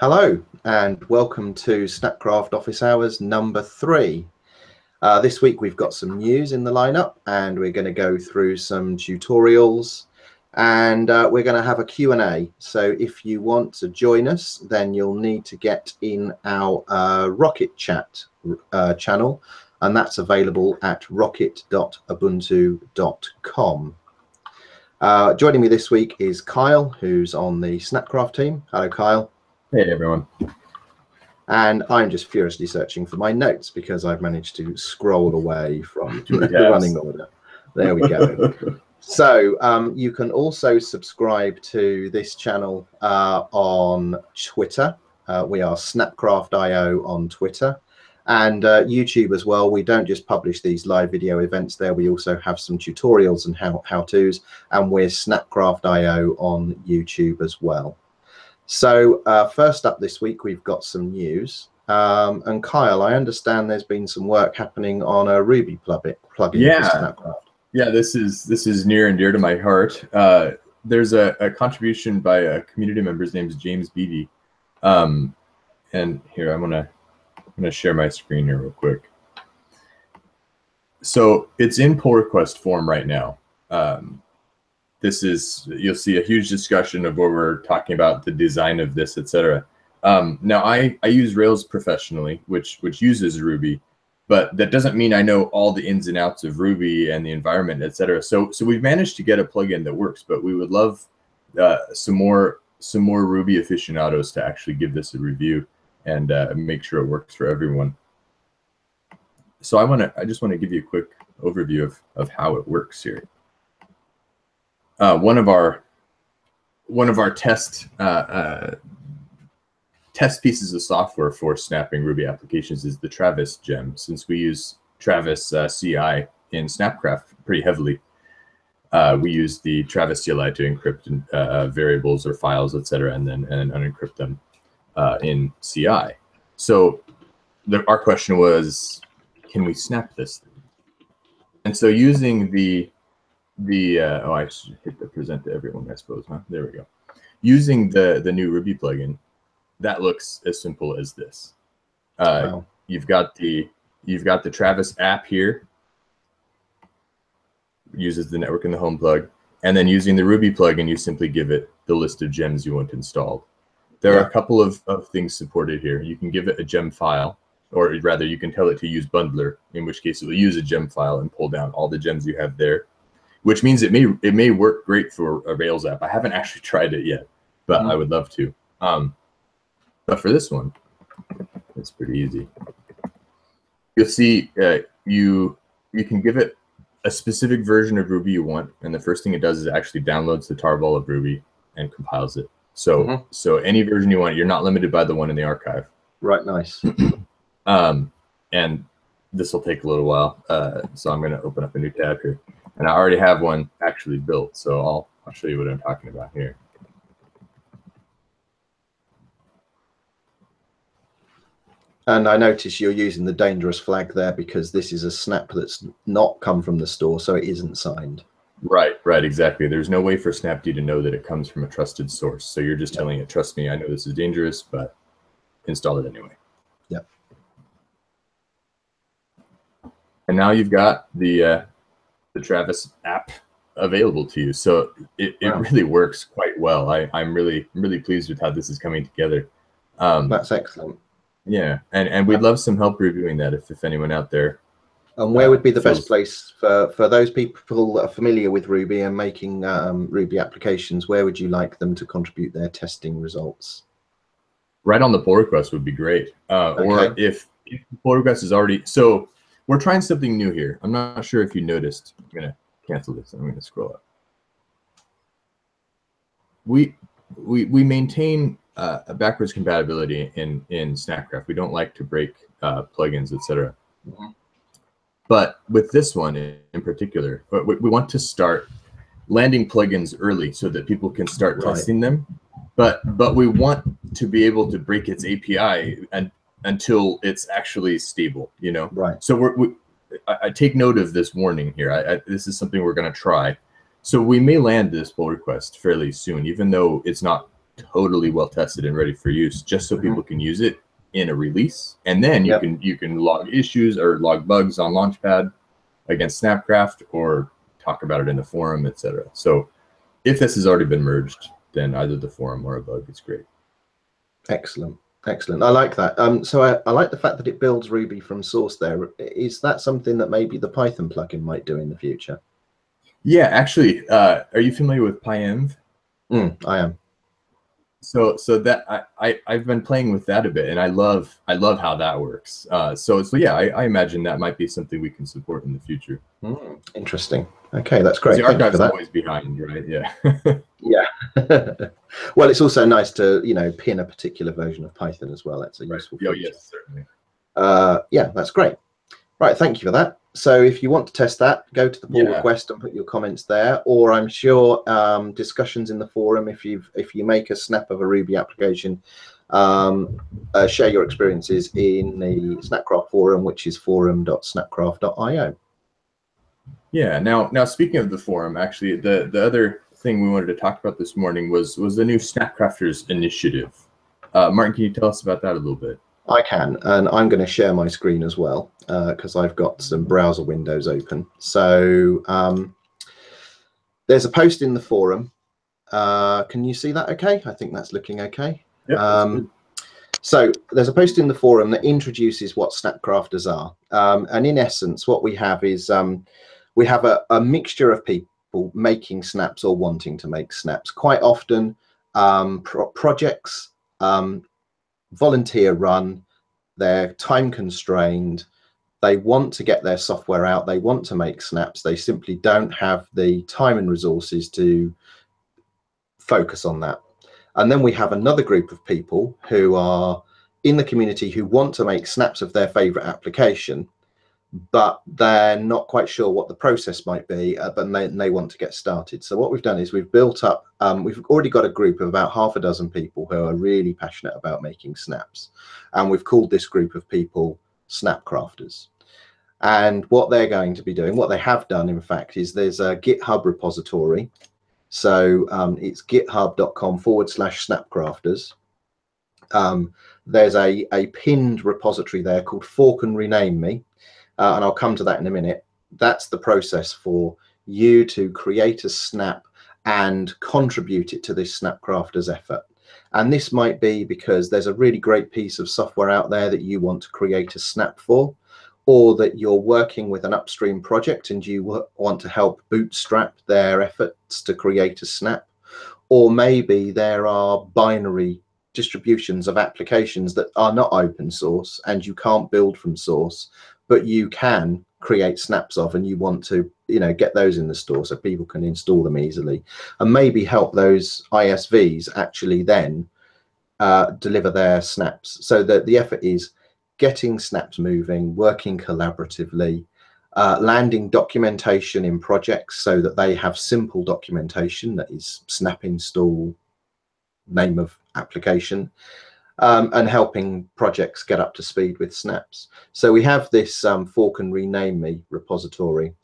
Hello and welcome to Snapcraft Office Hours number 3. This week we've got some news in the lineup and we're going to go through some tutorials and we're going to have a Q&A. So if you want to join us, then you'll need to get in our Rocket Chat channel, and that's available at rocket.ubuntu.com. Joining me this week is Kyle, who's on the Snapcraft team. Hello, Kyle. Hey, everyone. And I'm just furiously searching for my notes because I've managed to scroll away from the running order. There we go. So you can also subscribe to this channel on Twitter. We are Snapcraft.io on Twitter, and YouTube as well. We don't just publish these live video events there. We also have some tutorials and how-tos, and we're Snapcraft.io on YouTube as well. So first up this week, we've got some news. And Kyle, I understand there's been some work happening on a Ruby plugin for Snapcraft. Yeah, this is near and dear to my heart. There's a contribution by a community member. His name is James Beatty. And here, I'm gonna share my screen here real quick. So it's in pull request form right now. You'll see a huge discussion of where we're talking about the design of this, etc. Now I use Rails professionally, which uses Ruby, but that doesn't mean I know all the ins and outs of Ruby and the environment, etc. So we've managed to get a plugin that works, but we would love some more Ruby aficionados to actually give this a review and make sure it works for everyone. So I just want to give you a quick overview of how it works here. One of our test pieces of software for snapping Ruby applications is the Travis gem. Since we use Travis CI in Snapcraft pretty heavily, we use the Travis CLI to encrypt variables or files, etc., and unencrypt them in CI. So our question was, can we snap this thing? And so using I should hit the present to everyone, I suppose, huh? There we go. Using the new Ruby plugin, that looks as simple as this. Wow. You've got the Travis app here, uses the network and the home plug, and then using the Ruby plugin, you simply give it the list of gems you want installed. There are a couple of things supported here. You can give it a gem file, or rather, you can tell it to use bundler, in which case it will use a gem file and pull down all the gems you have there, which means it may work great for a Rails app. I haven't actually tried it yet, but I would love to. But for this one, it's pretty easy. You'll see you can give it a specific version of Ruby you want, and the first thing it does is it actually downloads the tarball of Ruby and compiles it. So so any version you want, you're not limited by the one in the archive. Right, nice. And this will take a little while, so I'm going to open up a new tab here. And I already have one actually built, so I'll show you what I'm talking about here. And I notice you're using the dangerous flag there because this is a snap that's not come from the store, so it isn't signed. Right, exactly. There's no way for Snapd to know that it comes from a trusted source. So you're just telling it, trust me, I know this is dangerous, but install it anyway. Yep. And now you've got the Travis app available to you. So it really works quite well. I'm really pleased with how this is coming together. That's excellent. Yeah, and we'd love some help reviewing that if anyone out there. And where would be the best place for those people that are familiar with Ruby and making Ruby applications? Where would you like them to contribute their testing results? Right on the pull request would be great. Or if the pull request is already, so we're trying something new here. I'm not sure if you noticed. I'm going to cancel this. I'm going to scroll up. We maintain a backwards compatibility in Snapcraft. We don't like to break plugins, etc. But with this one in particular, we want to start landing plugins early so that people can start testing them. But we want to be able to break its API until it's actually stable, you know? Right. So I take note of this warning here. This is something we're going to try. So we may land this pull request fairly soon, even though it's not totally well tested and ready for use, just so people can use it in a release, and then you can log issues or log bugs on Launchpad against Snapcraft, or talk about it in the forum, etc. So if this has already been merged, then either the forum or a bug is great. Excellent. Excellent. I like that. So I like the fact that it builds Ruby from source there. Is that something that maybe the Python plugin might do in the future? Yeah, actually, are you familiar with PyEnv? I am. So that I've been playing with that a bit, and I love how that works. So yeah, I imagine that might be something we can support in the future. Interesting. Okay, that's great. The archive's always behind, right? Yeah. Yeah. Well, it's also nice to, you know, pin a particular version of Python as well. That's a useful feature. Oh, yes, certainly. Yeah, that's great. Right, thank you for that. So if you want to test that, go to the pull request and put your comments there, or I'm sure discussions in the forum. If you make a snap of a Ruby application, share your experiences in the Snapcraft forum, which is forum.snapcraft.io. Yeah. Now speaking of the forum, actually, the other thing we wanted to talk about this morning was the new Snapcrafters initiative. Martin, can you tell us about that a little bit? I can, and I'm going to share my screen as well because I've got some browser windows open. So there's a post in the forum. Can you see that okay? I think that's looking okay. Yep, so there's a post in the forum that introduces what Snapcrafters are. And in essence, what we have is we have a mixture of people making snaps or wanting to make snaps. Quite often projects, volunteer run, they're time constrained, they want to get their software out, they want to make snaps, they simply don't have the time and resources to focus on that. And then we have another group of people who are in the community who want to make snaps of their favorite application, but they're not quite sure what the process might be, but they want to get started. So what we've done is we've built up, we've already got a group of about half a dozen people who are really passionate about making snaps. And we've called this group of people Snapcrafters. And what they're going to be doing, what they have done, in fact, is there's a GitHub repository. So it's github.com/Snapcrafters. There's a pinned repository there called Fork and Rename Me. And I'll come to that in a minute. That's the process for you to create a snap and contribute it to this Snapcrafters effort. And this might be because there's a really great piece of software out there that you want to create a snap for, or that you're working with an upstream project and you want to help bootstrap their efforts to create a snap. Or maybe there are binary distributions of applications that are not open source and you can't build from source, but you can create snaps of, and you want to, you know, get those in the store so people can install them easily, and maybe help those ISVs actually then deliver their snaps. So that the effort is getting snaps moving, working collaboratively, landing documentation in projects so that they have simple documentation that is snap install, name of application, and helping projects get up to speed with snaps. So we have this Fork and Rename Me repository,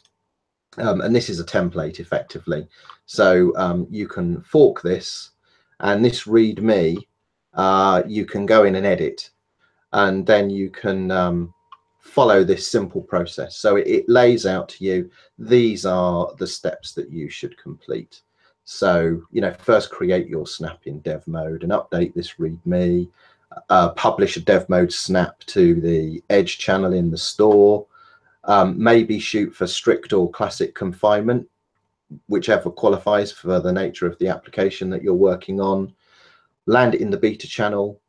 and this is a template effectively. So you can fork this, and this README you can go in and edit, and then you can follow this simple process. So it lays out to you, these are the steps that you should complete. So, you know, first create your snap in dev mode and update this README, publish a dev mode snap to the Edge channel in the store, maybe shoot for strict or classic confinement, whichever qualifies for the nature of the application that you're working on, land it in the beta channel,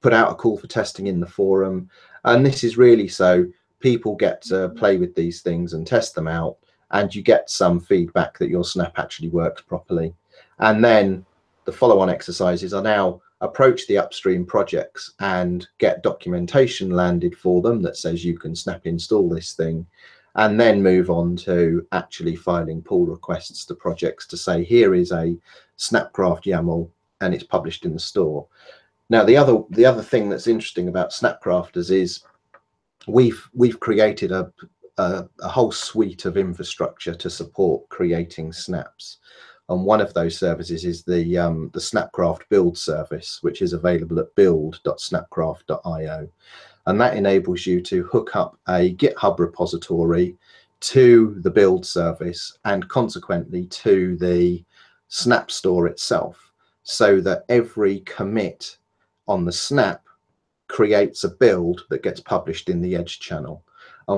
put out a call for testing in the forum. And this is really so people get to play with these things and test them out, and you get some feedback that your snap actually works properly. And then the follow-on exercises are now approach the upstream projects and get documentation landed for them that says you can snap install this thing, and then move on to actually filing pull requests to projects to say, here is a Snapcraft YAML and it's published in the store. Now, the other thing that's interesting about Snapcrafters is we've created a whole suite of infrastructure to support creating snaps. And one of those services is the Snapcraft build service, which is available at build.snapcraft.io. And that enables you to hook up a GitHub repository to the build service and consequently to the Snap store itself, so that every commit on the Snap creates a build that gets published in the Edge channel.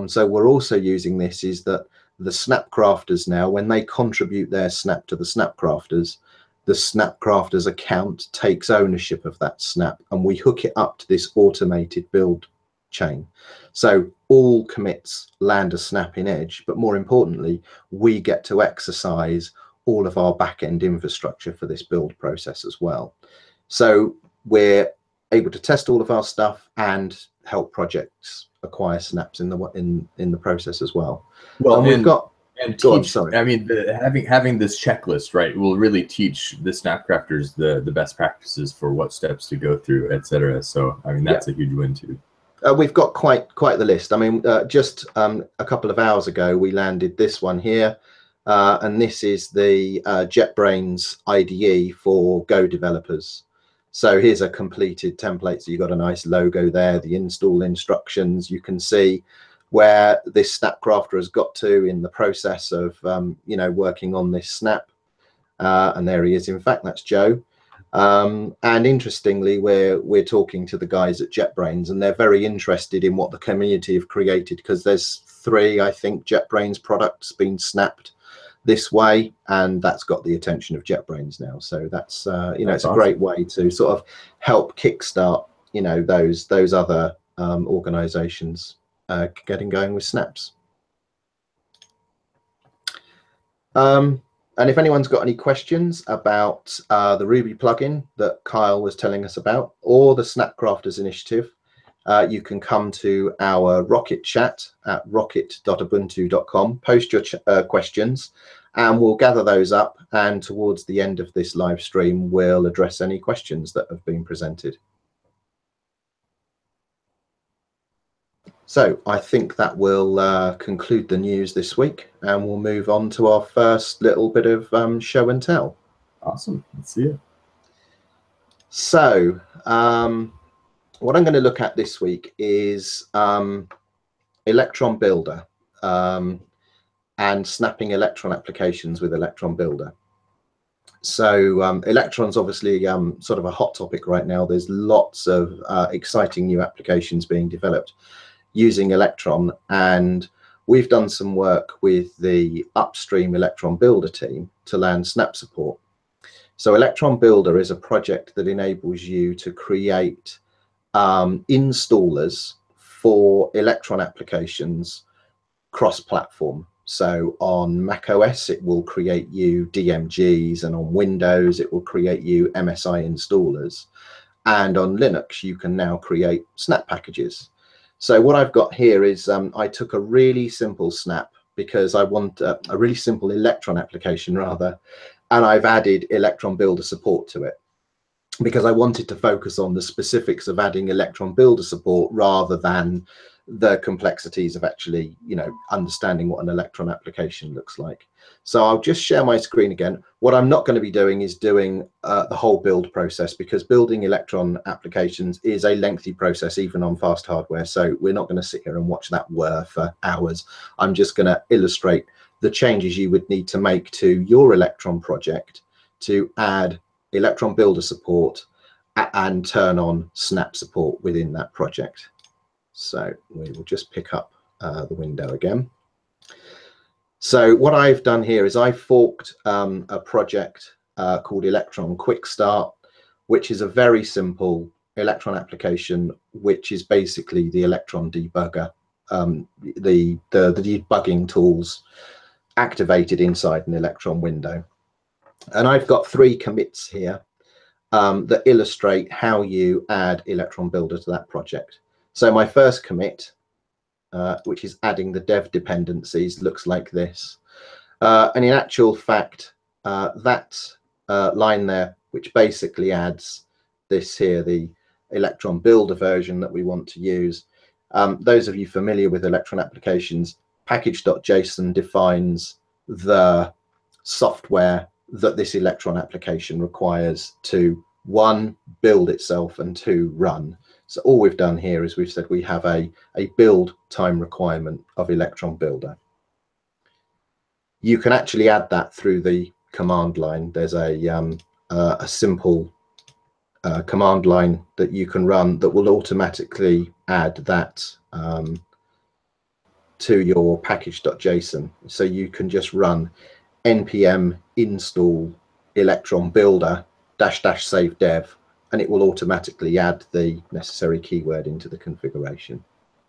So we're also using this is that the Snapcrafters now, when they contribute their Snap to the Snapcrafters, the Snapcrafters account takes ownership of that Snap, and we hook it up to this automated build chain. So all commits land a Snap in Edge, but more importantly, we get to exercise all of our back-end infrastructure for this build process as well. So we're able to test all of our stuff and help projects acquire snaps in the process as well. Well, and we've got sorry. I mean, having this checklist, right, will really teach the Snapcrafters the best practices for what steps to go through, etc. So I mean, that's a huge win too. We've got quite the list. I mean, just a couple of hours ago, we landed this one here, and this is the JetBrains IDE for Go developers. So here's a completed template. So you've got a nice logo there, the install instructions. You can see where this Snapcrafter has got to in the process of, you know, working on this Snap. And there he is. In fact, that's Joe. And interestingly, we're talking to the guys at JetBrains, and they're very interested in what the community have created, because there's 3, I think, JetBrains products being snapped this way, and that's got the attention of JetBrains now. So that's you know, it's awesome. A great way to sort of help kickstart, you know, those other organizations getting going with snaps. And if anyone's got any questions about the Ruby plugin that Kyle was telling us about, or the Snapcrafters initiative, you can come to our Rocket chat at rocket.ubuntu.com, post your questions, and we'll gather those up, and towards the end of this live stream, we'll address any questions that have been presented. So I think that will conclude the news this week, and we'll move on to our first little bit of show and tell. Awesome. Let's see it. So what I'm going to look at this week is electron-builder and snapping electron applications with electron-builder. So electron's obviously sort of a hot topic right now. There's lots of exciting new applications being developed using electron, and we've done some work with the upstream electron-builder team to land snap support. So electron-builder is a project that enables you to create installers for electron applications cross-platform. So on macOS, it will create you DMGs, and on Windows, it will create you MSI installers. And on Linux, you can now create snap packages. So what I've got here is I took a really simple snap, because I want a really simple electron application rather, and I've added electron-builder support to it, because I wanted to focus on the specifics of adding electron-builder support rather than the complexities of actually, you know, understanding what an electron application looks like. So I'll just share my screen again. What I'm not going to be doing is doing the whole build process, because building electron applications is a lengthy process, even on fast hardware. So we're not going to sit here and watch that whir for hours. I'm just going to illustrate the changes you would need to make to your electron project to add electron-builder support and turn on snap support within that project. So we will just pick up the window again. So what I've done here is I forked a project called Electron Quick Start, which is a very simple electron application, which is basically the electron debugger, the debugging tools activated inside an electron window. And I've got 3 commits here that illustrate how you add electron-builder to that project. So my first commit, which is adding the dev dependencies, looks like this. And in actual fact, that line there, which basically adds this here, the electron-builder version that we want to use. Those of you familiar with electron applications, package.json defines the software that this Electron application requires to, one, build itself, and two, run. So all we've done here is we've said we have a build time requirement of electron-builder. You can actually add that through the command line. There's a simple command line that you can run that will automatically add that to your package.json. So you can just run npm install electron-builder -- save dev, and it will automatically add the necessary keyword into the configuration.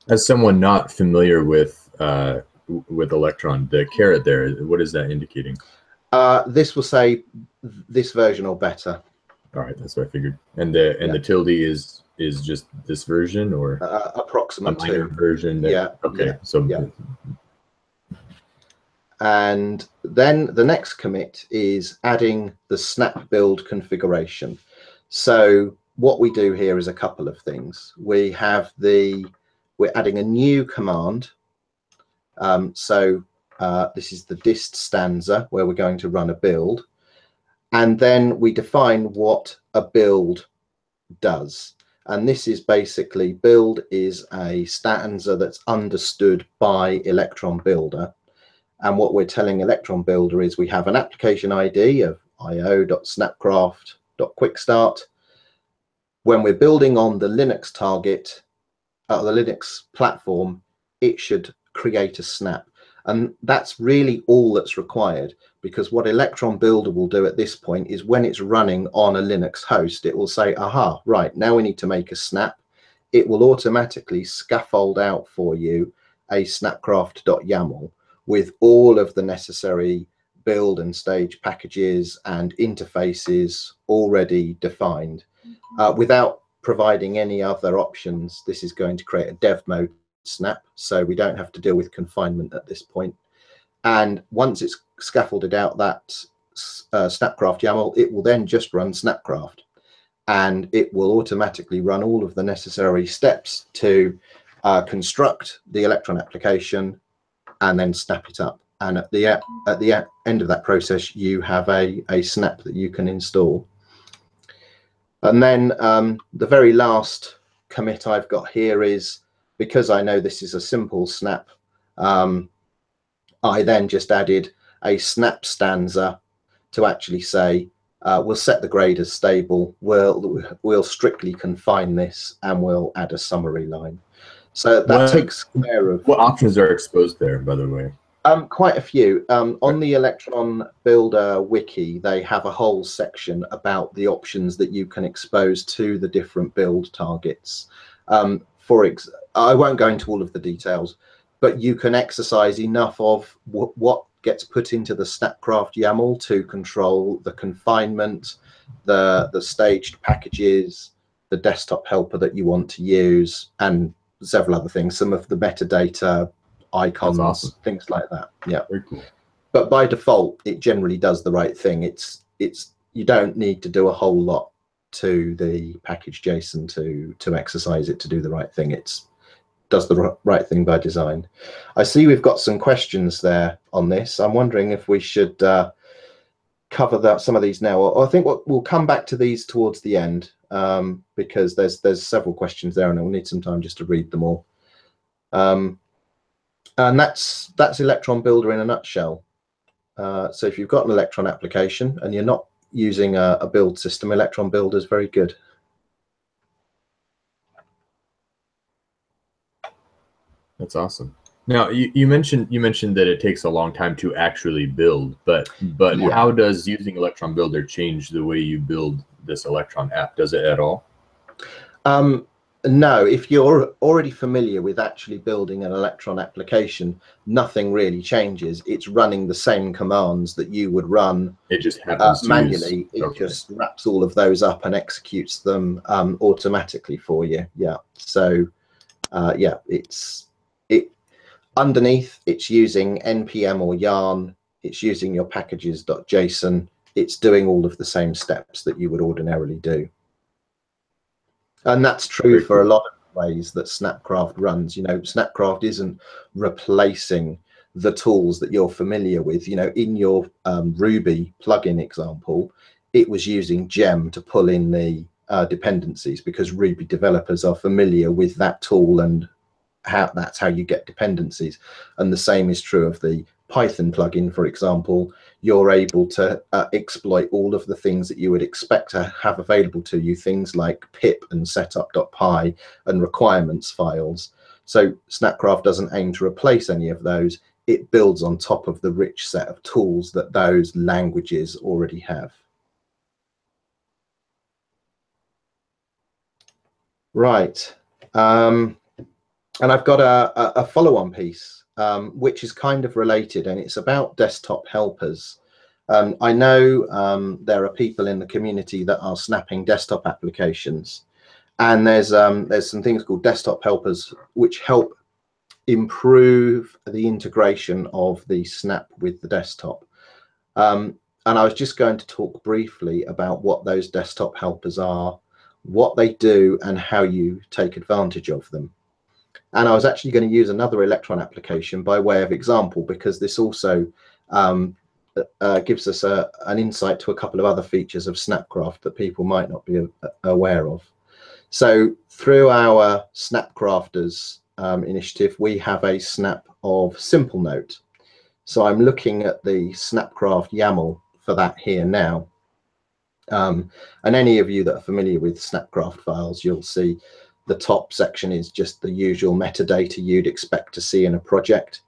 As someone not familiar with Electron, the caret there, what is that indicating? This will say this version or better. All right, that's what I figured. And the tilde is just this version, or approximate a minor version? Okay. So. Yeah. And then the next commit is adding the snap build configuration. So what we do here is a couple of things. We're adding a new command. This is the dist stanza where we're going to run a build. And then we define what a build does. And this is basically, build is a stanza that's understood by electron-builder. And what we're telling electron-builder is we have an application ID of io.snapcraft.quickstart. When we're building on the Linux target, the Linux platform, it should create a snap. And that's really all that's required, because what electron-builder will do at this point is when it's running on a Linux host, it will say, aha, right, now we need to make a snap. It will automatically scaffold out for you a snapcraft.yaml with all of the necessary build and stage packages and interfaces already defined. Without providing any other options, this is going to create a dev mode snap, so we don't have to deal with confinement at this point. And once it's scaffolded out that Snapcraft YAML, it will then just run Snapcraft, and it will automatically run all of the necessary steps to construct the Electron application and then snap it up. And at the end of that process, you have a snap that you can install. And then the very last commit I've got here is, because I know this is a simple snap, I then just added a snap stanza to actually say, we'll set the grade as stable, we'll strictly confine this, and we'll add a summary line. So that takes care of... What options are exposed there, by the way? Quite a few. On the electron-builder wiki, they have a whole section about the options that you can expose to the different build targets. I won't go into all of the details, but you can exercise enough of what gets put into the Snapcraft YAML to control the confinement, the staged packages, the desktop helper that you want to use, and several other things, some of the metadata, icons, awesome. Things like that. Yeah. Very cool. But by default, it generally does the right thing. You don't need to do a whole lot to the package JSON to exercise it to do the right thing. It does the right thing by design. I see we've got some questions there on this. I'm wondering if we should cover some of these now, or I think we'll come back to these towards the end, because there's several questions there, and we'll need some time just to read them all. And that's electron-builder in a nutshell. So if you've got an Electron application and you're not using a build system, electron-builder is very good. That's awesome. Now you mentioned that it takes a long time to actually build, but yeah. How does using electron-builder change the way you build this Electron app? Does it at all? No, if you're already familiar with actually building an Electron application, nothing really changes. It's running the same commands that you would run. It just happens to manually. It just wraps all of those up and executes them automatically for you. Yeah. So yeah, underneath it's using npm or yarn. It's using your packages.json. It's doing all of the same steps that you would ordinarily do. And that's true for a lot of ways that Snapcraft runs. You know, Snapcraft isn't replacing the tools that you're familiar with. You know, in your Ruby plugin example, it was using gem to pull in the dependencies, because Ruby developers are familiar with that tool and that's how you get dependencies. And the same is true of the Python plugin, for example. You're able to exploit all of the things that you would expect to have available to you, things like pip and setup.py and requirements files. So Snapcraft doesn't aim to replace any of those. It builds on top of the rich set of tools that those languages already have. Right. And I've got a follow-on piece, which is kind of related, and it's about desktop helpers. I know there are people in the community that are snapping desktop applications, and there's some things called desktop helpers which help improve the integration of the snap with the desktop. And I was just going to talk briefly about what those desktop helpers are, what they do, and how you take advantage of them. And I was actually going to use another Electron application by way of example, because this also gives us an insight to a couple of other features of Snapcraft that people might not be aware of. So through our Snapcrafters initiative, we have a snap of Simple Note. So I'm looking at the Snapcraft YAML for that here now. And any of you that are familiar with Snapcraft files, you'll see the top section is just the usual metadata you'd expect to see in a project.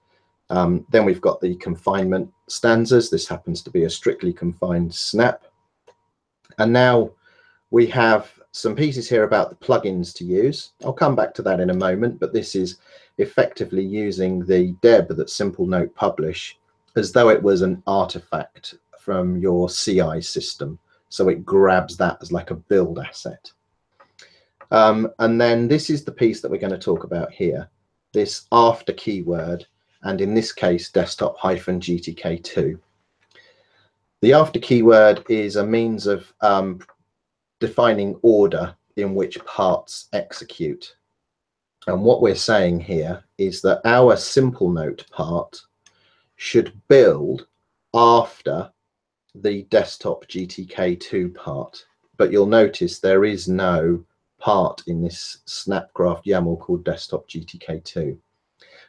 Then we've got the confinement stanzas. This happens to be a strictly confined snap. And now we have some pieces here about the plugins to use. I'll come back to that in a moment, but this is effectively using the deb that Simple Note publish as though it was an artifact from your CI system. So it grabs that as like a build asset. And then this is the piece that we're going to talk about here, this after keyword, and in this case, desktop-GTK2. The after keyword is a means of defining order in which parts execute. And what we're saying here is that our Simple Note part should build after the desktop GTK2 part. But you'll notice there is no part in this Snapcraft YAML called desktop GTK2.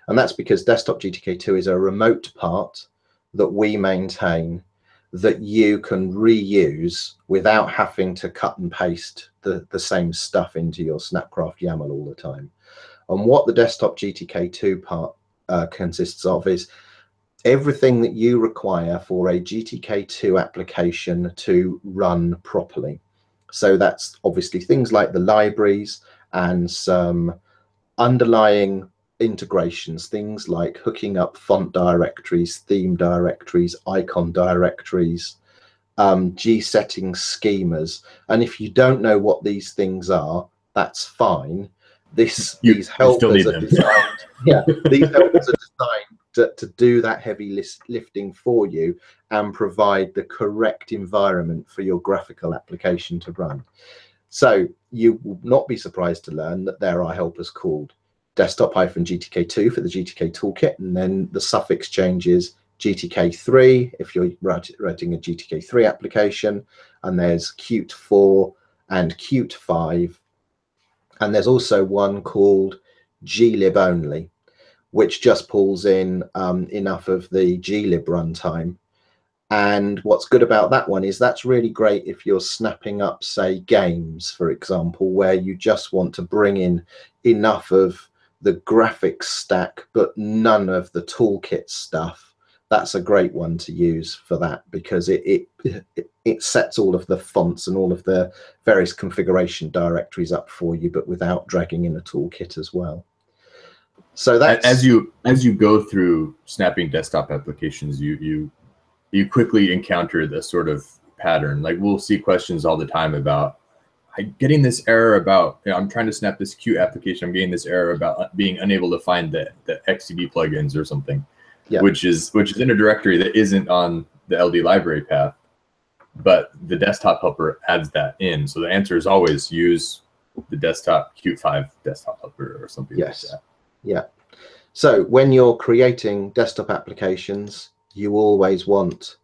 And that's because desktop GTK2 is a remote part that we maintain that you can reuse without having to cut and paste the same stuff into your Snapcraft YAML all the time. And what the desktop GTK2 part consists of is everything that you require for a GTK2 application to run properly. So that's obviously things like the libraries and some underlying integrations, things like hooking up font directories, theme directories, icon directories, G-setting schemas. And if you don't know what these things are, that's fine. These helpers are designed, these helpers are designed to do that heavy lifting for you and provide the correct environment for your graphical application to run. So you will not be surprised to learn that there are helpers called desktop-GTK2 for the GTK toolkit, and then the suffix changes GTK3 if you're writing a GTK3 application, and there's Qt4 and Qt5, and there's also one called glib only, which just pulls in enough of the glib runtime. And what's good about that one is that's really great if you're snapping up, say, games, for example, where you just want to bring in enough of the graphics stack but none of the toolkit stuff. That's a great one to use for that, because it sets all of the fonts and all of the various configuration directories up for you, but without dragging in a toolkit as well. So that's as you go through snapping desktop applications, you quickly encounter this sort of pattern. Like we'll see questions all the time about getting this error about, I'm trying to snap this Qt application, I'm getting this error about being unable to find the XCB plugins or something, which is in a directory that isn't on the LD library path, but the desktop helper adds that in. So the answer is always use the desktop Qt5 desktop helper or something like that. Yeah. So when you're creating desktop applications, you always want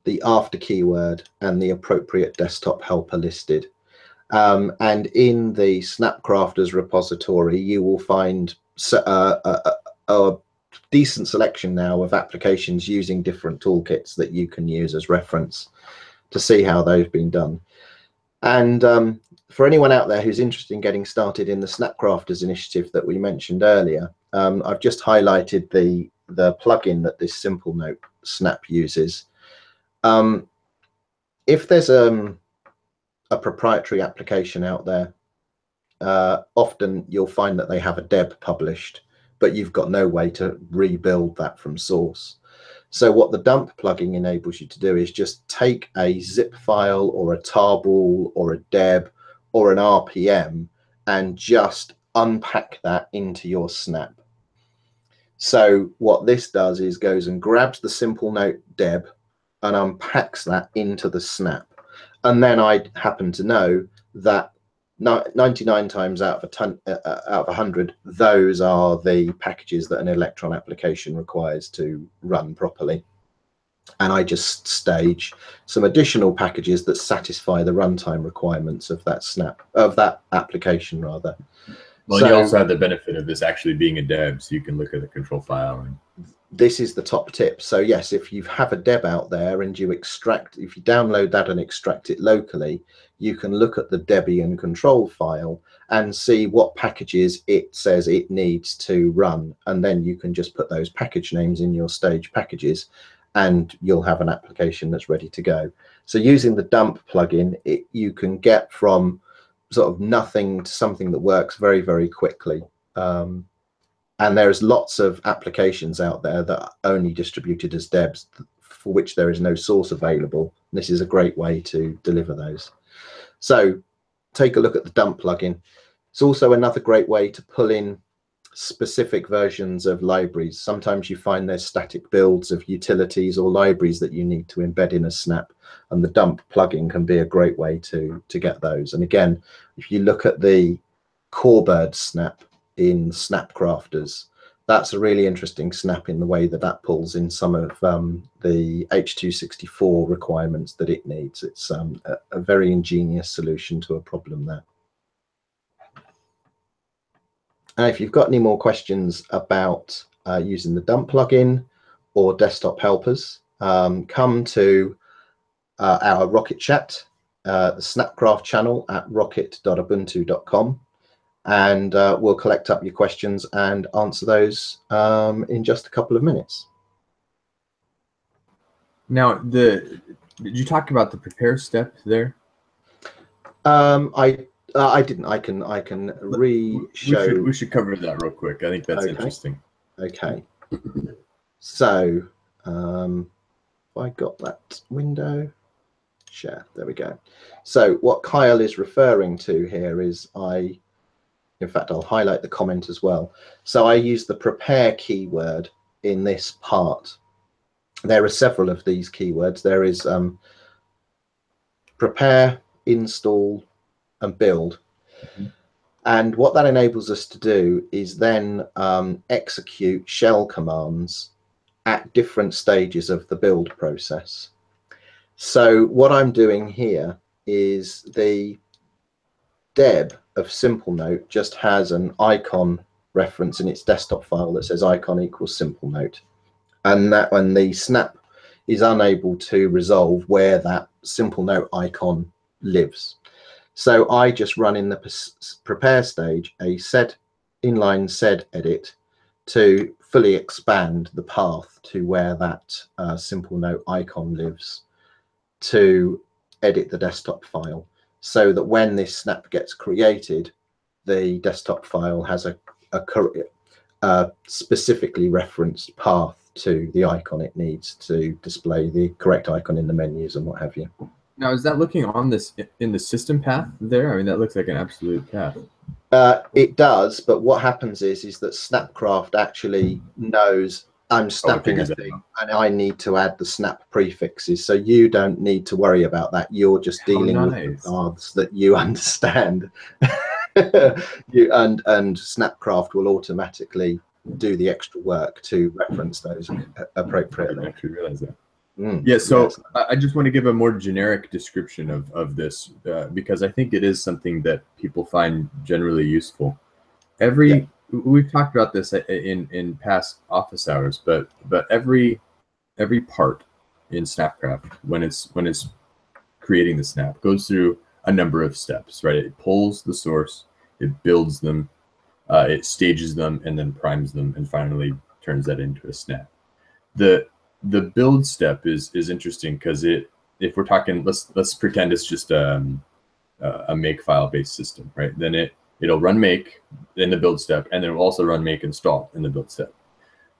the after keyword and the appropriate desktop helper listed. And in the Snapcrafters repository, you will find a decent selection now of applications using different toolkits that you can use as reference to see how they've been done. And for anyone out there who's interested in getting started in the Snapcrafters initiative that we mentioned earlier, I've just highlighted the plugin that this Simple Note Snap uses. If there's a proprietary application out there, often you'll find that they have a deb published, but you've got no way to rebuild that from source. So what the dump plugin enables you to do is just take a zip file or a tarball or a deb or an RPM and just unpack that into your snap. So what this does is goes and grabs the Simple Note deb and unpacks that into the snap. And then I happen to know that 99 times out of 100, those are the packages that an Electron application requires to run properly. And I just stage some additional packages that satisfy the runtime requirements of that application rather. Well, so, you also have the benefit of this actually being a deb, so you can look at the control file. And this is the top tip. So yes, if you have a deb out there and you if you download that and extract it locally, you can look at the Debian control file and see what packages it says it needs to run. And then you can just put those package names in your stage packages and you'll have an application that's ready to go. So using the dump plugin, you can get from sort of nothing to something that works very, very quickly. And there's lots of applications out there that are only distributed as debs for which there is no source available. This is a great way to deliver those. So take a look at the dump plugin. It's also another great way to pull in specific versions of libraries. Sometimes you find there's static builds of utilities or libraries that you need to embed in a snap, and the dump plugin can be a great way to get those. And again, if you look at the Corebird snap in Snapcrafters, that's a really interesting snap in the way that that pulls in some of the H.264 requirements that it needs. It's a very ingenious solution to a problem there. And if you've got any more questions about using the dump plugin or desktop helpers, come to our Rocket chat, the Snapcraft channel at rocket.ubuntu.com. And we'll collect up your questions and answer those in just a couple of minutes. Now, did you talk about the prepare step there? I didn't. I can re-show. We should cover that real quick. I think that's interesting. Okay. So, if I got that window, share. There we go. So what Kyle is referring to here is in fact, I'll highlight the comment as well. So I use the prepare keyword in this part. There are several of these keywords. There is prepare, install, and build. Mm-hmm. And what that enables us to do is then execute shell commands at different stages of the build process. So what I'm doing here is the deb of Simple Note just has an icon reference in its desktop file that says icon equals Simple Note, and that when the snap is unable to resolve where that Simple Note icon lives. So I just run in the prepare stage a inline sed edit to fully expand the path to where that Simple Note icon lives to edit the desktop file, so that when this snap gets created, the desktop file has a specifically referenced path to the icon it needs to display the correct icon in the menus and what have you. Now, is that looking on this in the system path there? I mean, that looks like an absolute path. It does, but what happens is that Snapcraft actually knows I'm snapping a thing and I need to add the snap prefixes, so you don't need to worry about that. You're just dealing with the paths that you understand. And Snapcraft will automatically do the extra work to reference those appropriately. I actually realize that. Yeah, so yes. I just want to give a more generic description of this because I think it is something that people find generally useful. We've talked about this in past office hours, but every part in Snapcraft when it's creating the snap goes through a number of steps, right? It pulls the source, it builds them, it stages them, and then primes them, and finally turns that into a snap. The build step is interesting because if we're talking, let's pretend it's just a makefile based system, right? Then it'll run make in the build step, and then it'll also run make install in the build step.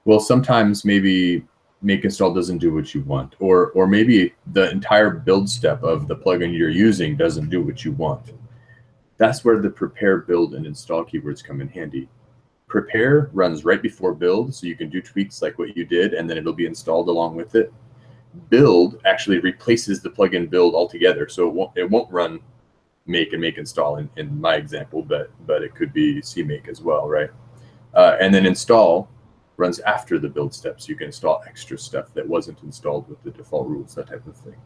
Well, sometimes maybe make install doesn't do what you want, or maybe the entire build step of the plugin you're using doesn't do what you want. That's where the prepare, build, and install keywords come in handy. Prepare runs right before build, so you can do tweaks like what you did, and then it'll be installed along with it. Build actually replaces the plugin build altogether, so it won't run make and make install in my example, but it could be CMake as well, right? And then install runs after the build step, so you can install extra stuff that wasn't installed with the default rules, that type of thing.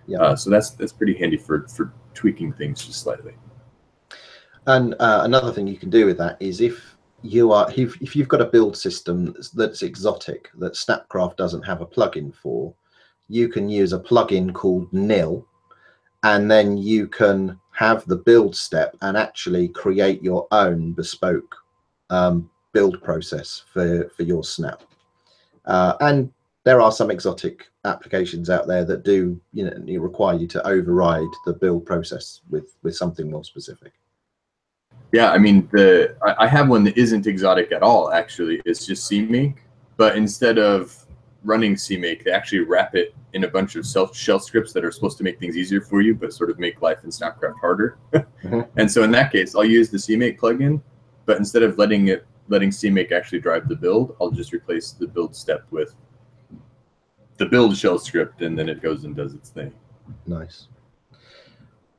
Yeah. So that's pretty handy for tweaking things just slightly. And another thing you can do with that is if you've got a build system that's exotic, that Snapcraft doesn't have a plugin for, you can use a plugin called nil, and then you can have the build step and actually create your own bespoke build process for your snap. And there are some exotic applications out there that do require you to override the build process with something more specific. Yeah, I mean, I have one that isn't exotic at all, actually. It's just CMake, but instead of running CMake, they actually wrap it in a bunch of shell scripts that are supposed to make things easier for you, but sort of make life in Snapcraft harder. And so in that case, I'll use the CMake plugin, but instead of letting CMake actually drive the build, I'll just replace the build step with the build shell script, and then it goes and does its thing. Nice.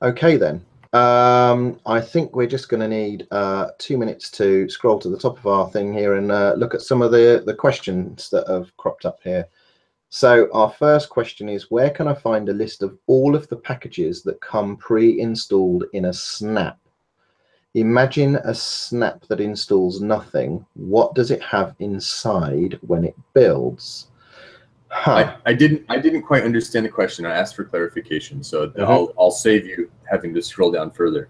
Okay, then. I think we're just going to need 2 minutes to scroll to the top of our thing here and look at some of the questions that have cropped up here. So our first question is, where can I find a list of all of the packages that come pre-installed in a snap? Imagine a snap that installs nothing. What does it have inside when it builds? Huh. I didn't quite understand the question. I asked for clarification, so I'll save you having to scroll down further.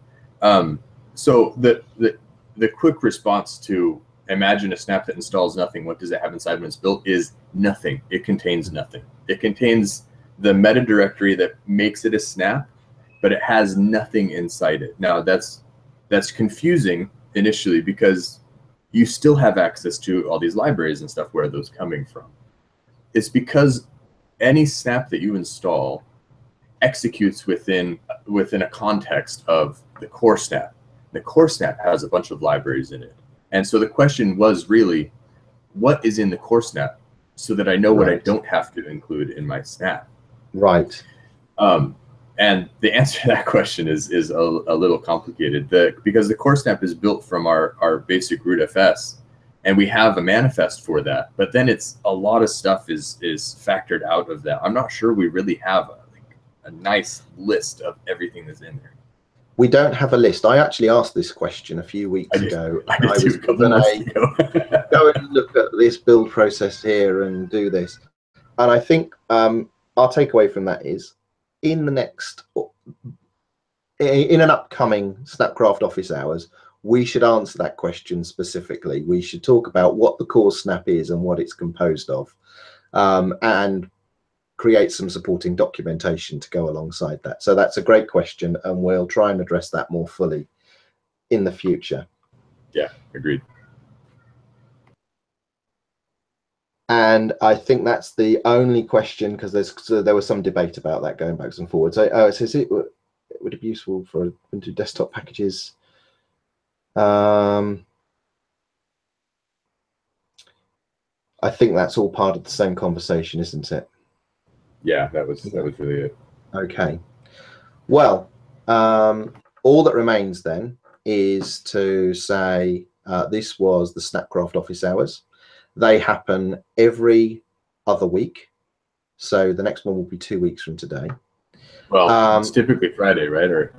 So the quick response to imagine a snap that installs nothing, what does it have inside when it's built, is nothing. It contains nothing. It contains the meta directory that makes it a snap, but it has nothing inside it. Now that's confusing initially because you still have access to all these libraries and stuff. Where are those coming from? It's because any snap that you install executes within a context of the core snap. The core snap has a bunch of libraries in it. And so the question was really, what is in the core snap so that I know what I don't have to include in my snap? Right. And the answer to that question is a little complicated. Because the core snap is built from our basic rootfs, and we have a manifest for that, but then it's a lot of stuff is factored out of that. I'm not sure we really have a nice list of everything that's in there. We don't have a list. I actually asked this question a few weeks ago. I was going to go and look at this build process here and do this. And I think our takeaway from that is, in an upcoming Snapcraft Office Hours, we should answer that question specifically. We should talk about what the core snap is and what it's composed of, and create some supporting documentation to go alongside that. So that's a great question, and we'll try and address that more fully in the future. Yeah, agreed. And I think that's the only question, because there was some debate about that going backwards and forwards. So, it says would it be useful for into desktop packages? I think that's all part of the same conversation, isn't it? Yeah, that was really it. Okay. Well, all that remains then is to say this was the Snapcraft Office Hours. They happen every other week. So the next one will be 2 weeks from today. Well, it's typically Friday, right? Or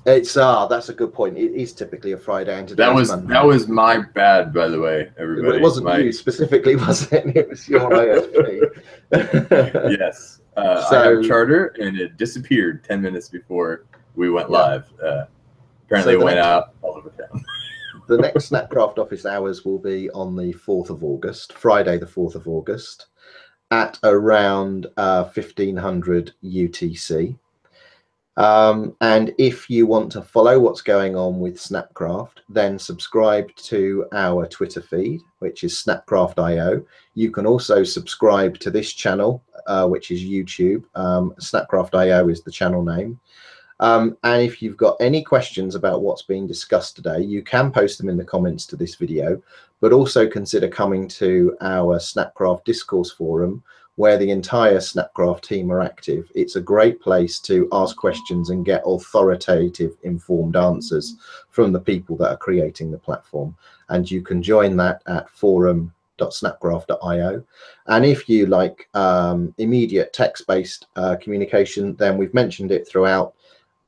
it's that's a good point. It is typically a Friday, and today is Monday. That was my bad, by the way, everybody. It wasn't you specifically, was it? It was your ISP. Yes. I have Charter, and it disappeared 10 minutes before we went live. Apparently, it went out all over town. The next Snapcraft Office Hours will be on the 4th of August, Friday the 4th of August, at around 1500 UTC. And if you want to follow what's going on with Snapcraft, then subscribe to our Twitter feed, which is Snapcraft.io. You can also subscribe to this channel, which is YouTube. Snapcraft.io is the channel name. And if you've got any questions about what's being discussed today, you can post them in the comments to this video, but also consider coming to our Snapcraft Discourse Forum, where the entire Snapcraft team are active. It's a great place to ask questions and get authoritative, informed answers from the people that are creating the platform. And you can join that at forum.snapcraft.io. And if you like immediate text-based communication, then we've mentioned it throughout.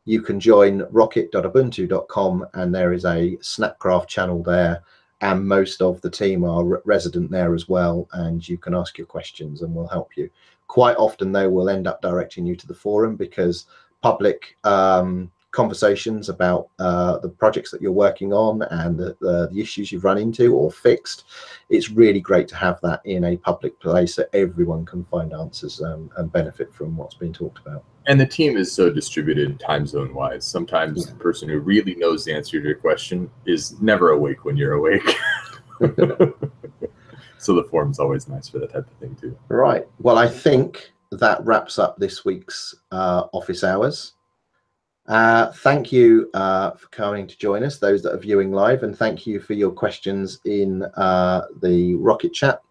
You can join rocket.ubuntu.com, and there is a Snapcraft channel there, and most of the team are resident there as well, and you can ask your questions and we'll help you. Quite often though, we'll end up directing you to the forum, because public conversations about the projects that you're working on and the issues you've run into or fixed, it's really great to have that in a public place so everyone can find answers and benefit from what's being talked about. And the team is so distributed time zone wise. Sometimes the person who really knows the answer to your question is never awake when you're awake. So the forum's always nice for that type of thing too. Right. Well, I think that wraps up this week's Office Hours. Thank you for coming to join us, those that are viewing live, and thank you for your questions in the Rocket chat.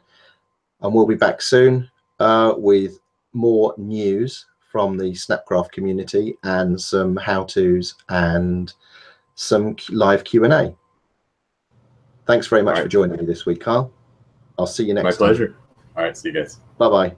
And we'll be back soon with more news from the Snapcraft community and some how-tos and some live Q&A. Thanks very much for joining me this week, Carl. I'll see you next time. My pleasure. All right, see you guys. Bye-bye.